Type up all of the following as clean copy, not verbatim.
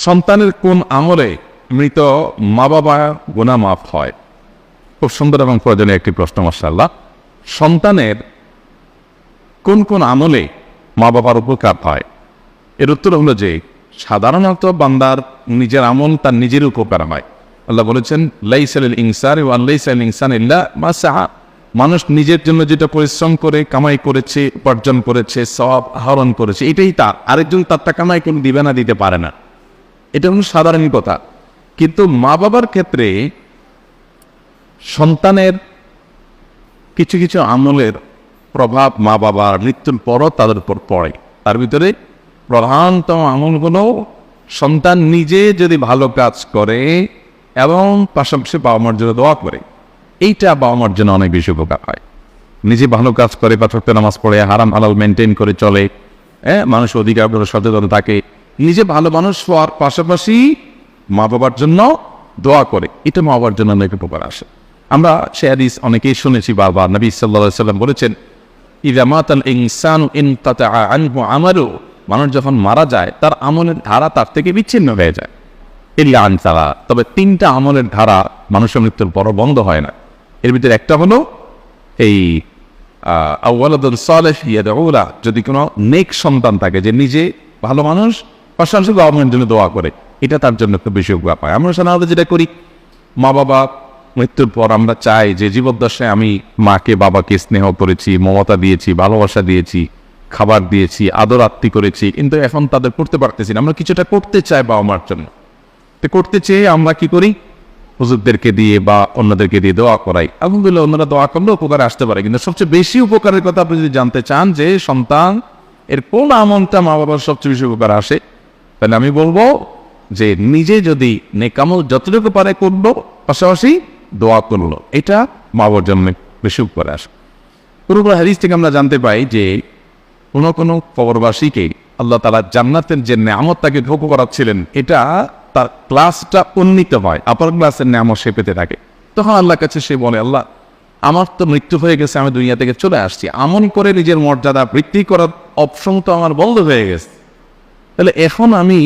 সন্তানের কোন আমলে মৃত মা বাবা গুনাহ মাফ হয়? খুব সুন্দর এবং প্রয়োজনীয় একটি প্রশ্ন। মাশাআল্লাহ। সন্তানের কোন কোন আমলে মা বাবার উপকার হয়? এর উত্তর হলো যে সাধারণত বান্দার নিজের আমল তার নিজের উপকার হয়। আল্লাহ বলেছেন, লাইসা লিল ইনসানি ওয়া লাইসা লিল ইনসানি ইল্লা মা সাআ। মানুষ নিজের জন্য যেটা পরিশ্রম করে কামাই করেছে, উপার্জন করেছে, সওয়াব আহরণ করেছে, এটাই তার। আরেকজন তারটা কামাই করে দিবে না, দিতে পারে না। এটা হলো সাধারণ কথা। কিন্তু মা বাবার ক্ষেত্রে সন্তানের কিছু কিছু আমলের প্রভাব মা বাবার মৃত্যুর পরও তাদের উপর পড়ে। তার ভিতরে প্রধানতম আমলগুলো সন্তান নিজে যদি ভালো কাজ করে এবং পাশাপাশি বাবা মার জন্য দোয়া করে, এইটা বাবা মার জন্য অনেক বেশি উপকার হয়। নিজে ভালো কাজ করে, পাঁচ ওয়াক্ত নামাজ পড়ে, হারাম হালাল মেনটেন করে চলে, মানুষ অধিকার সচেতন থাকে, নিজে ভালো মানুষ হওয়ার পাশাপাশি মা বাবার জন্য দোয়া করে, এটা মা বাবার জন্য অনেক উপকার আসে। আমরা সে হাদিস অনেকেই শুনেছি বারবার। নবী সাল্লাল্লাহু আলাইহি ওয়াসাল্লাম বলেছেন, ইযা মাতাল ইনসানু ইনকাতাআ আনহু আমালু, মানুষ যখন মারা যায় তার আমলের ধারা তার থেকে বিচ্ছিন্ন হয়ে যায়। ইল্লা আন সালাত, তবে তিনটা আমলের ধারা মানুষের মৃত্যুর পর বন্ধ হয় না। এর ভিতরে একটা হলো এই আওয়ালাদুন সালেহ ইয়াদউ লা, যদি কোনো নেক সন্তান থাকে যে নিজে ভালো মানুষ, পাশাপাশি বাবা মায়ের জন্য দোয়া করে, এটা তার জন্য খুব বেশি উপকার পায়। আমরা সাধারণত যেটা করি, মা বাবা মৃত্যুর পর আমরা চাই যে জীবদ্দশায় আমি মাকে বাবাকে স্নেহ করেছি, মমতা দিয়েছি, ভালোবাসা দিয়েছি, খাবার দিয়েছি, আদর আত্মি করেছি, কিন্তু এখন তাদের করতে পারতেছি না। আমরা কিছুটা করতে চাই বাবা মার জন্য, তো করতে চেয়ে আমরা কি করি, হুজুরদেরকে দিয়ে বা অন্যদেরকে দিয়ে দোয়া করাই। আলহামদুলিল্লাহ, অন্যরা দোয়া করলে উপকারে আসতে পারে। কিন্তু সবচেয়ে বেশি উপকারের কথা আপনি যদি জানতে চান যে সন্তান এর কোন আমলটা মা বাবার সবচেয়ে বেশি উপকার আসে, তাহলে আমি বলবো যে নিজে যদি নেকামল যতটুকু পারে করলো, পাশাপাশি দোয়া করলো, এটা মা বাবার জন্য বেশি উপকারে আসে। পুরো হাদিস থেকে আমরা জানতে পাই যে কোনো কবরবাসীকে আল্লাহ তাআলা জান্নাতের যে নেয়ামত তাকে ভোগ করাচ্ছিলেন, এটা তার ক্লাসটা উন্নীত হয়, আপার ক্লাসের নেয়ামত সে পেতে থাকে। তখন আল্লাহর কাছে সে বলে, আল্লাহ আমার তো মৃত্যু হয়ে গেছে, আমি দুনিয়া থেকে চলে আসছি, আমল করে নিজের মর্যাদা বৃদ্ধি করার অপশন তো আমার বন্ধ হয়ে গেছে, তাহলে এখন আমি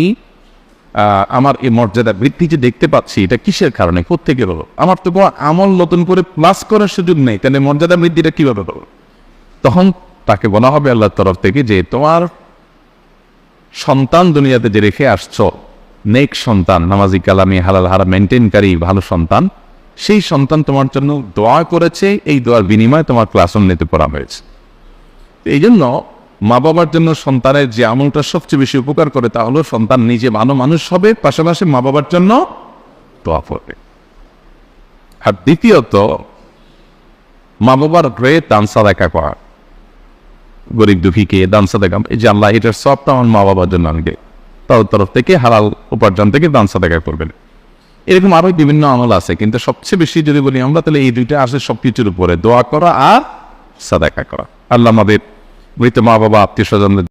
আমার এই মর্যাদা বৃদ্ধি যে দেখতে পাচ্ছি, এটা কিসের কারণে, কোত্থেকে হলো? আমার তো কোনো আমল নতুন করে প্লাস করার সুযোগ নেই, তাহলে মর্যাদা বৃদ্ধিটা কিভাবে হলো? তখন তাকে বলা হবে আল্লাহর তরফ থেকে যে তোমার সন্তান দুনিয়াতে যে রেখে আসছো, নেক সন্তান, নামাজি, কালামি, হালাল হারাম মেনটেনকারী ভালো সন্তান, সেই সন্তান তোমার জন্য দোয়া করেছে, এই দোয়ার বিনিময়ে তোমার ক্লাস উন্নীত করা হয়েছে। এই জন্য মা বাবার জন্য সন্তানের যে আমলটা সবচেয়ে বেশি উপকার করে তা হলো সন্তান নিজে ভালো মানুষ হবে, পাশাপাশি মা বাবার জন্য দোয়া করবে। আর দ্বিতীয়ত, মা বাবার হয়ে দান সাদাকা করা, গরিব দুঃখীকে দান সাদাকা, এই যে আল্লাহ এটার সবটা আমার মা বাবার জন্য আনবে, তার তরফ থেকে হালাল উপার্জন থেকে দান সাদাকা করবেন। এরকম আরো বিভিন্ন আমল আছে, কিন্তু সবচেয়ে বেশি যদি বলি আমরা, তাহলে এই দুইটা আসে সবকিছুর উপরে, দোয়া করা আর সাদাকা করা। আল্লাহ আমাদের মৃত মা বাবা, আত্মীয় স্বজনদের